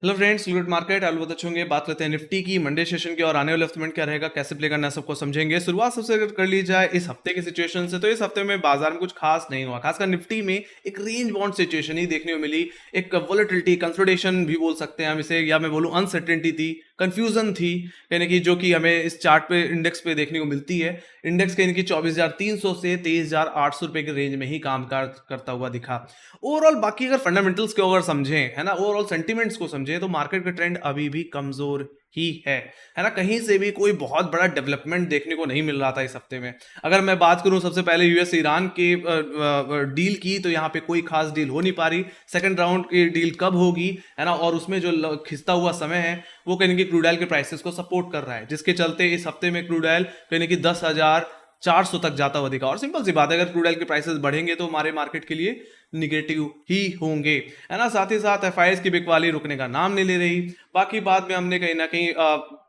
Hello friends, लूट market आलू बहुत अच्छे होंगे। बात करते हैं निफ्टी की मंडे सेशन की और आने वाले हफ्ते में क्या रहेगा, कैसे प्ले करना है, सबको समझेंगे। शुरुआत सबसे अगर कर ली जाए इस हफ्ते की सिचुएशन से, तो इस हफ्ते में बाजार में कुछ खास नहीं हुआ। खासकर निफ्टी में एक रेंज बाउंड सिचुएशन ही देखने को मिली। एक वोलेटिलिटी कंसोलिडेशन भी बोल सकते हैं हम इसे, या मैं बोलूं अनसर्टेनिटी थी, कंफ्यूजन थी यानी कि, जो कि हमें इस चार्ट पे इंडेक्स पे देखने को मिलती है। इंडेक्स कहीं कि 24,300 से 23,800 रुपए के रेंज में ही काम करता हुआ दिखा। ओवरऑल बाकी अगर फंडामेंटल्स को अगर समझें, है ना, ओवरऑल सेंटिमेंट्स को समझें, तो मार्केट का ट्रेंड अभी भी कमजोर ही है ना। कहीं से भी कोई बहुत बड़ा डेवलपमेंट देखने को नहीं मिल रहा था इस हफ्ते में। अगर मैं बात करूं सबसे पहले यूएस ईरान के डील की, तो यहाँ पे कोई खास डील हो नहीं पा रही। सेकंड राउंड की डील कब होगी, है ना, और उसमें जो खिंचता हुआ समय है वो कहीं कि क्रूड ऑयल के प्राइसेस को सपोर्ट कर रहा है, जिसके चलते इस हफ्ते में क्रूड ऑयल कहीं कि 10,400 तक जाता हुआ दिखा। और सिंपल सी बात है, अगर क्रूड ऑयल के प्राइसेस बढ़ेंगे तो हमारे मार्केट के लिए निगेटिव ही होंगे, है ना। साथ ही साथ एफआईएस की बिकवाली रुकने का नाम नहीं ले रही। बाकी बाद में हमने कहीं ना कहीं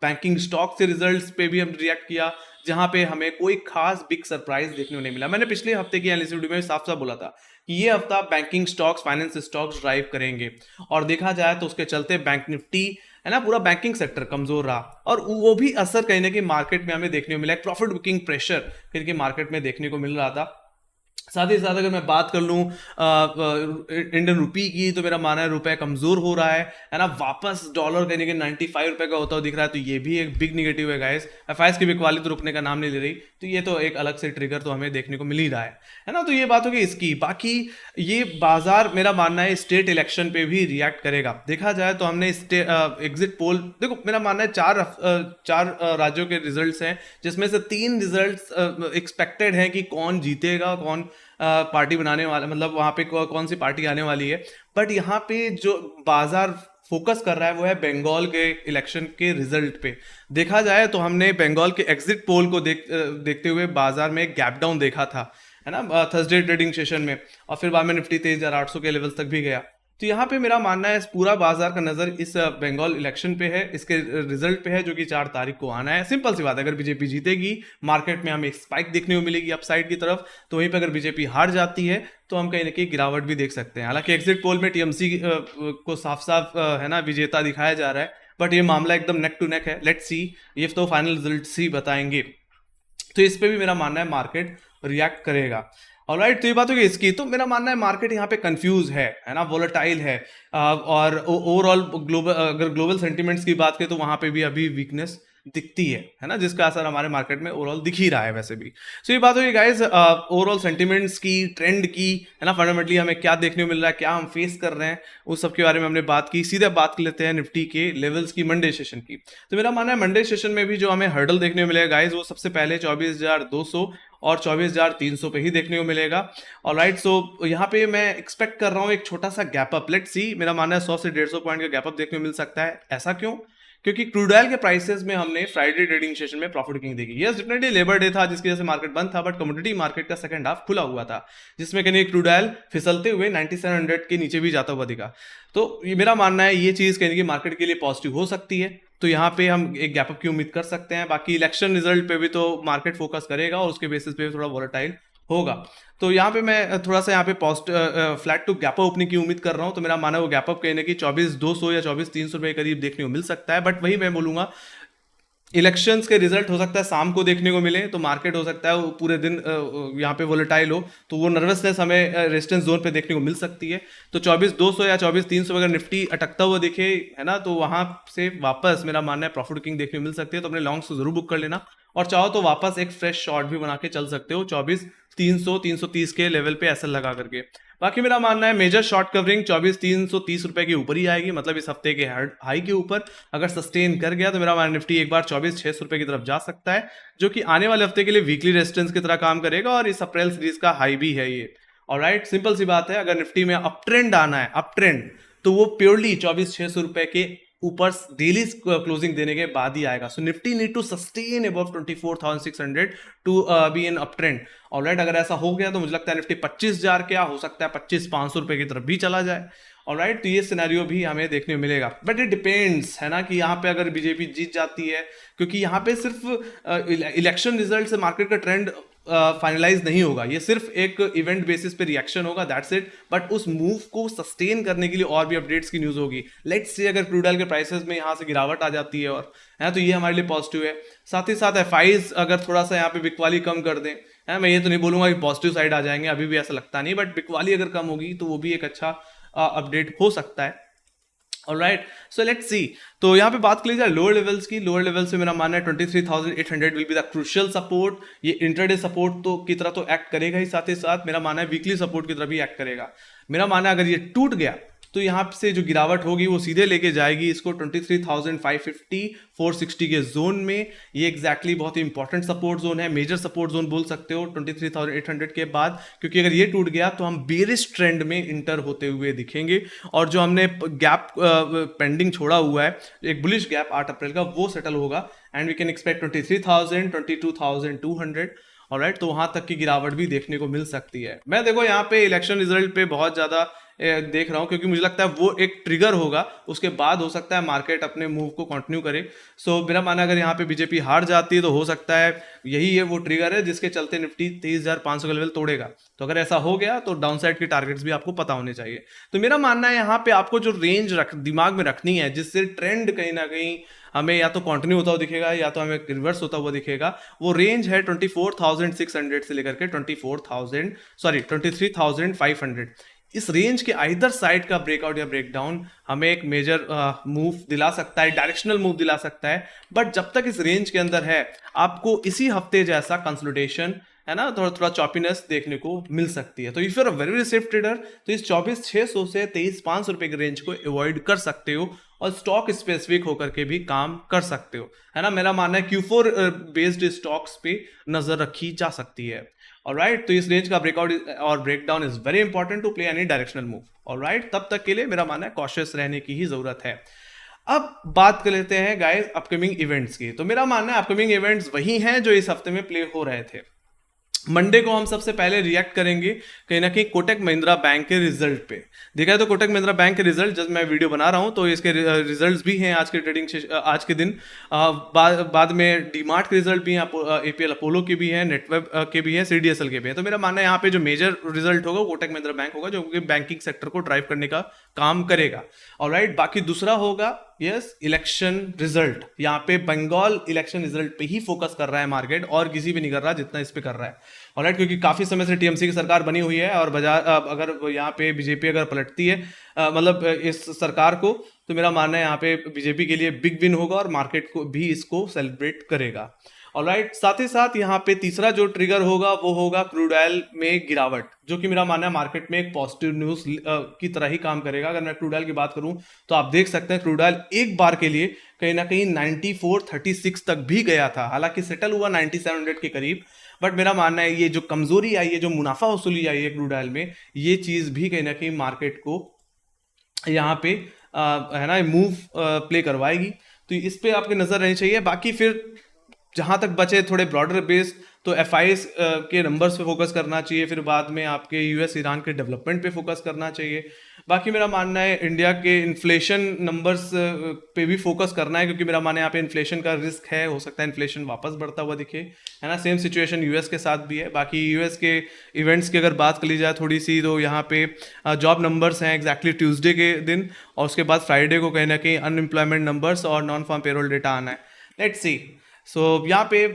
बैंकिंग स्टॉक से रिजल्ट्स पे भी हम रिएक्ट किया, जहां पे हमें कोई खास बिग सरप्राइज देखने को नहीं मिला। मैंने पिछले हफ्ते की एनालिसिस वीडियो में साफ साफ बोला था कि ये हफ्ता banking stocks, finance stocks drive करेंगे, और देखा जाए तो उसके चलते बैंक निफ्टी, है ना, पूरा बैंकिंग सेक्टर कमजोर रहा। और वो भी असर कहीं ना कहीं मार्केट में हमें देखने को मिला। एक प्रॉफिट बुकिंग प्रेशर कहीं मार्केट में देखने को मिल रहा था। साथ ही साथ अगर मैं बात कर लूं इंडियन रुपी की, तो मेरा मानना है रुपए कमजोर हो रहा है ना। वापस डॉलर कहीं ना कहीं 95 रुपए का होता हुआ दिख रहा है, तो ये भी एक बिग निगेटिव है गाइस। एफआईएस की बिकवाली तो रुकने का नाम नहीं ले रही, तो ये तो एक अलग से ट्रिगर तो हमें देखने को मिल ही रहा है ना। तो ये बात होगी इसकी। बाकी ये बाजार, मेरा मानना है, स्टेट इलेक्शन पे भी रिएक्ट करेगा। देखा जाए तो हमने एग्जिट पोल, देखो मेरा मानना है चार राज्यों के रिजल्ट्स हैं, जिसमें से 3 रिजल्ट्स एक्सपेक्टेड हैं कि कौन जीतेगा, कौन पार्टी बनाने वाला, मतलब वहां पे कौन सी पार्टी आने वाली है। बट यहाँ पे जो बाजार फोकस कर रहा है वो है बंगाल के इलेक्शन के रिजल्ट पे। देखा जाए तो हमने बंगाल के एग्जिट पोल को देखते हुए बाजार में गैप डाउन देखा था, है ना, थर्सडे ट्रेडिंग सेशन में। और फिर बाद में निफ्टी 23,800 के लेवल्स तक भी गया। तो यहाँ पे मेरा मानना है इस पूरा बाजार का नजर इस बंगाल इलेक्शन पे है, इसके रिजल्ट पे है, जो कि 4 तारीख को आना है। सिंपल सी बात है, अगर बीजेपी जीतेगी, मार्केट में हमें एक स्पाइक देखने को मिलेगी अपसाइड की तरफ। तो वहीं पर अगर बीजेपी हार जाती है, तो हम कहीं ना कहीं गिरावट भी देख सकते हैं। हालांकि एग्जिट पोल में टीएमसी को साफ साफ है ना विजेता दिखाया जा रहा है, बट ये मामला एकदम नेक टू नेक है। लेट्स सी, ये तो फाइनल रिजल्ट ही बताएंगे। तो इस पे भी मेरा मानना है मार्केट रिएक्ट करेगा। ऑलराइट, तो ये बात होगी इसकी। तो मेरा मानना है मार्केट यहाँ पे कंफ्यूज है ना, वोलेटाइल है। और ओवरऑल ग्लोबल, अगर ग्लोबल सेंटिमेंट्स की बात करें, तो वहां पे भी अभी वीकनेस दिखती है ना, जिसका असर हमारे मार्केट में ओवरऑल दिख ही रहा है वैसे भी। सो ये बात होगी गाइस ओवरऑल सेंटिमेंट्स की, ट्रेंड की, है ना, फंडामेंटली हमें क्या देखने को मिल रहा है, क्या हम फेस कर रहे हैं, उस सब के बारे में हमने बात की। सीधे बात कर लेते हैं निफ्टी के लेवल्स की, मंडे सेशन की। तो मेरा मानना है मंडे सेशन में भी जो हमें हर्डल देखने को मिलेगा गाइस, वो सबसे पहले 24,200 और 24,300 पे ही देखने को मिलेगा। ऑलराइट, सो यहाँ पे मैं एक्सपेक्ट कर रहा हूँ एक छोटा सा गैप अप। लेट्स सी, मेरा मानना है 100 से 150 पॉइंट का गैप अप देखने को मिल सकता है। ऐसा क्यों? क्योंकि क्रूड ऑयल के प्राइसेस में हमने फ्राइडे ट्रेडिंग सेशन में प्रॉफिट बुकिंग देखी। यस, डेफिनेटली लेबर डे था, जिसकी वजह से मार्केट बंद था, बट कमोडिटी मार्केट का सेकंड हाफ खुला हुआ था, जिसमें कहीं क्रूड ऑयल फिसलते हुए 9700 के नीचे भी जाता हुआ दिखा। तो ये मेरा मानना है, ये चीज कहीं मार्केट के लिए पॉजिटिव हो सकती है। तो यहाँ पे हम एक गैप अप की उम्मीद कर सकते हैं। बाकी इलेक्शन रिजल्ट पे भी तो मार्केट फोकस करेगा, और उसके बेसिस पे थोड़ा वोलेटाइल होगा। तो यहाँ पे मैं थोड़ा सा यहाँ पे flat to gap up opening की उम्मीद कर रहा हूँ। तो मेरा माना वो गैप अप कहने की 24,200 या 24,300 रुपए के करीब देखने को मिल सकता है। बट वही मैं बोलूंगा, इलेक्शंस के रिजल्ट हो सकता है शाम को देखने को मिले, तो मार्केट हो सकता है वो पूरे दिन यहाँ पे वोलेटाइल हो, तो वो नर्वसनेस हमें रेजिस्टेंस जोन पे देखने को मिल सकती है। तो 24,200 या 24,300 अगर निफ्टी अटकता हुआ दिखे, है ना, तो वहां से वापस मेरा मानना है प्रॉफिट बुकिंग देखने को मिल सकती है। तो अपने लॉन्ग्स को जरूर बुक कर लेना, और चाहो तो वापस एक फ्रेश शॉर्ट भी बना के चल सकते हो 24,300 330 के लेवल पे ऐसा लगा करके। बाकी मेरा मानना है मेजर शॉर्ट कवरिंग 24,330 रुपए के ऊपर ही आएगी, मतलब इस हफ्ते के हाई के ऊपर अगर सस्टेन कर गया, तो मेरा मानना निफ्टी एक बार 24,600 रुपए की तरफ जा सकता है, जो कि आने वाले हफ्ते के लिए वीकली रेजिस्टेंस की तरह काम करेगा, और इस अप्रैल सीरीज का हाई भी है ये। ऑलराइट, सिंपल सी बात है, अगर निफ्टी में अप ट्रेंड आना है, अप ट्रेंड, तो वो प्योरली 24,600 रुपए के ऊपर डेली क्लोजिंग देने के बाद ही आएगा। So Nifty need to sustain above 24,600 to be in up trend. Alright, अगर ऐसा हो गया तो मुझे लगता है निफ्टी 25,000 क्या हो सकता है 25,500 रुपए की तरफ भी चला जाए। ऑलराइट, तो ये सिनेरियो भी हमें देखने को मिलेगा। बट इट डिपेंड्स, है ना, कि यहाँ पे अगर बीजेपी जीत जाती है, क्योंकि यहाँ पे सिर्फ इलेक्शन रिजल्ट से मार्केट का ट्रेंड फाइनलाइज नहीं होगा, ये सिर्फ एक इवेंट बेसिस पे रिएक्शन होगा, दैट्स इट। बट उस मूव को सस्टेन करने के लिए और भी अपडेट्स की न्यूज़ होगी। लेट्स से अगर क्रूड ऑयल के प्राइसेस में यहाँ से गिरावट आ जाती है और है तो ये हमारे लिए पॉजिटिव है। साथ ही साथ एफआईज अगर थोड़ा सा यहाँ पे बिकवाली कम कर दें, है, मैं ये तो नहीं बोलूंगा कि पॉजिटिव साइड आ जाएंगे, अभी भी ऐसा लगता नहीं, बट बिकवाली अगर कम होगी तो वो भी एक अच्छा अपडेट हो सकता है। Alright, so let's see. तो यहाँ पे बात कर ली जाए लोअर लेवल्स की। लोअर लेवल से मेरा मानना है 23,800 will be the crucial support. ये इंटरडे सपोर्ट तो की तरह तो एक्ट करेगा ही, साथ ही साथ मेरा मानना है वीकली सपोर्ट की तरह भी एक्ट करेगा। मेरा मानना है अगर ये टूट गया तो यहाँ से जो गिरावट होगी वो सीधे लेके जाएगी इसको 23,550 460 के जोन में। ये एग्जैक्टली बहुत ही इंपॉर्टेंट सपोर्ट जोन है, मेजर सपोर्ट जोन बोल सकते हो 23,800 के बाद, क्योंकि अगर ये टूट गया तो हम बेरिश ट्रेंड में इंटर होते हुए दिखेंगे और जो हमने गैप पेंडिंग छोड़ा हुआ है, एक बुलिश गैप 8 अप्रैल का, वो सेटल होगा and we can expect 23,000 22,200। Alright, तो वहां तक की गिरावट भी देखने को मिल सकती है। मैं देखो यहाँ पे इलेक्शन रिजल्ट पे बहुत ज्यादा देख रहा हूँ, क्योंकि मुझे लगता है वो एक ट्रिगर होगा, उसके बाद हो सकता है मार्केट अपने मूव को कंटिन्यू करे। सो मेरा मानना अगर यहाँ पे बीजेपी हार जाती है तो हो सकता है यही है वो ट्रिगर है जिसके चलते निफ्टी 23,500 का लेवल तोड़ेगा। तो अगर ऐसा हो गया तो डाउनसाइड की टारगेट्स भी आपको पता होने चाहिए। तो मेरा मानना है यहाँ पे आपको जो रेंज दिमाग में रखनी है जिससे ट्रेंड कहीं ना कहीं हमें या तो कंटिन्यू होता हुआ दिखेगा या तो हमें रिवर्स होता हुआ दिखेगा, वो रेंज है 24,600 से लेकर के 23,500। इस रेंज के आइदर साइड का ब्रेकआउट या ब्रेकडाउन हमें एक मेजर मूव दिला सकता है, डायरेक्शनल मूव दिला सकता है। बट जब तक इस रेंज के अंदर है आपको इसी हफ्ते जैसा कंसोलिडेशन, है ना, थोड़ा थोड़ा चॉपीनेस देखने को मिल सकती है। तो if you are very safe trader तो इस 24,600 से 23,500 रुपए के रेंज को अवॉइड कर सकते हो और स्टॉक स्पेसिफिक होकर के भी काम कर सकते हो, है ना। मेरा मानना है Q4 बेस्ड स्टॉक्स पे नजर रखी जा सकती है। ऑलराइट, तो इस रेंज का ब्रेकआउट और breakdown is very important to play any directional move. Alright, तब तक के लिए मेरा मानना है कॉशियस रहने की ही जरूरत है। अब बात कर लेते हैं गाइस अपकमिंग इवेंट्स की। तो मेरा मानना है अपकमिंग इवेंट्स वही हैं जो इस हफ्ते में प्ले हो रहे थे। मंडे को हम सबसे पहले रिएक्ट करेंगे कहीं ना कहीं कोटक महिंद्रा बैंक के रिजल्ट पे। देखा है तो कोटक महिंद्रा बैंक के रिजल्ट जब मैं वीडियो बना रहा हूं तो इसके रिजल्ट्स भी हैं आज के आज के दिन। बाद में डीमार्ट के रिजल्ट भी हैं, एपीएल अपोलो के भी हैं, नेटवेब के भी हैं, सीडीएसएल के भी हैं। तो मेरा मानना है यहाँ पे जो मेजर रिजल्ट होगा कोटक महिंद्रा बैंक होगा जो कि बैंकिंग सेक्टर को ड्राइव करने का काम करेगा। ऑलराइट, बाकी दूसरा होगा इलेक्शन रिजल्ट। यहाँ पे बंगाल इलेक्शन रिजल्ट पे ही फोकस कर रहा है मार्केट और किसी पे नहीं कर रहा जितना इस पे कर रहा है। ऑलराइट, क्योंकि काफी समय से टीएमसी की सरकार बनी हुई है और बाजार अगर यहाँ पे बीजेपी अगर पलटती है मतलब इस सरकार को, तो मेरा मानना है यहाँ पे बीजेपी के लिए बिग विन होगा और मार्केट को भी इसको सेलिब्रेट करेगा। ऑलराइट, साथ ही साथ यहाँ पे तीसरा जो ट्रिगर होगा वो होगा क्रूड ऑयल में गिरावट, जो कि मेरा मानना है मार्केट में एक पॉजिटिव न्यूज की तरह ही काम करेगा। अगर मैं क्रूड ऑयल की बात करूं तो आप देख सकते हैं क्रूड ऑयल एक बार के लिए कहीं ना कहीं 9436 तक भी गया था, हालांकि सेटल हुआ 9700 के करीब। बट मेरा मानना है ये जो कमजोरी आई है, जो मुनाफा वसूली आई है क्रूड ऑयल में, ये चीज भी कहीं ना कहीं मार्केट को यहाँ पे है ना मूव प्ले करवाएगी। तो इस पे आपकी नजर रहनी चाहिए। बाकी फिर जहां तक बचे थोड़े ब्रॉडर बेस्ड तो एफआईएस के नंबर्स पे फोकस करना चाहिए, फिर बाद में आपके यूएस ईरान के डेवलपमेंट पे फोकस करना चाहिए। बाकी मेरा मानना है इंडिया के इन्फ्लेशन नंबर्स पे भी फोकस करना है, क्योंकि मेरा मानना है यहाँ पे इन्फ्लेशन का रिस्क है, हो सकता है इन्फ्लेशन वापस बढ़ता हुआ दिखे, है ना। सेम सिचुएशन यूएस के साथ भी है। बाकी यूएस के इवेंट्स की अगर बात कर ली जाए थोड़ी सी, तो यहाँ पे जॉब नंबर्स हैं एग्जैक्टली ट्यूसडे के दिन, और उसके बाद फ्राइडे को कहीं ना कहीं अनएम्प्लॉयमेंट नंबर्स और नॉन फार्म पेरोल डेटा आना है। Let's see. सो यहाँ पे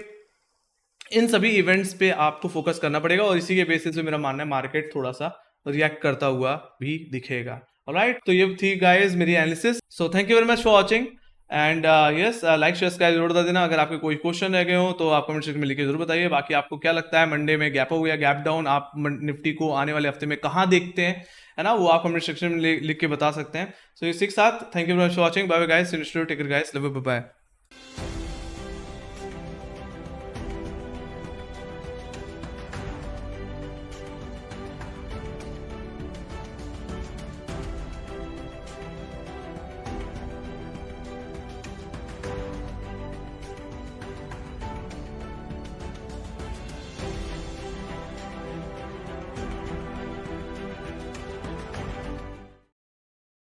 इन सभी इवेंट्स पे आपको फोकस करना पड़ेगा और इसी के बेसिस पे मेरा मानना है मार्केट थोड़ा सा रिएक्ट करता हुआ भी दिखेगा। ऑलराइट, तो ये थी गाइस मेरी analysis. So thank you very much for watching and yes like share subscribe जरूर बता देना। अगर आपके कोई क्वेश्चन रह गए हो तो आप कमेंट सेक्शन में लिख के जरूर बताइए। बाकी आपको क्या लगता है मंडे में गैप हो या गैप डाउन, आप निफ्टी को आने वाले हफ्ते में कहाँ देखते हैं, है ना, वो आप कमेंट सेक्शन में लिख के बता सकते हैं। सो इसी के साथ thank you very much for watching. Bye bye guys, take care guys, love you, bye bye.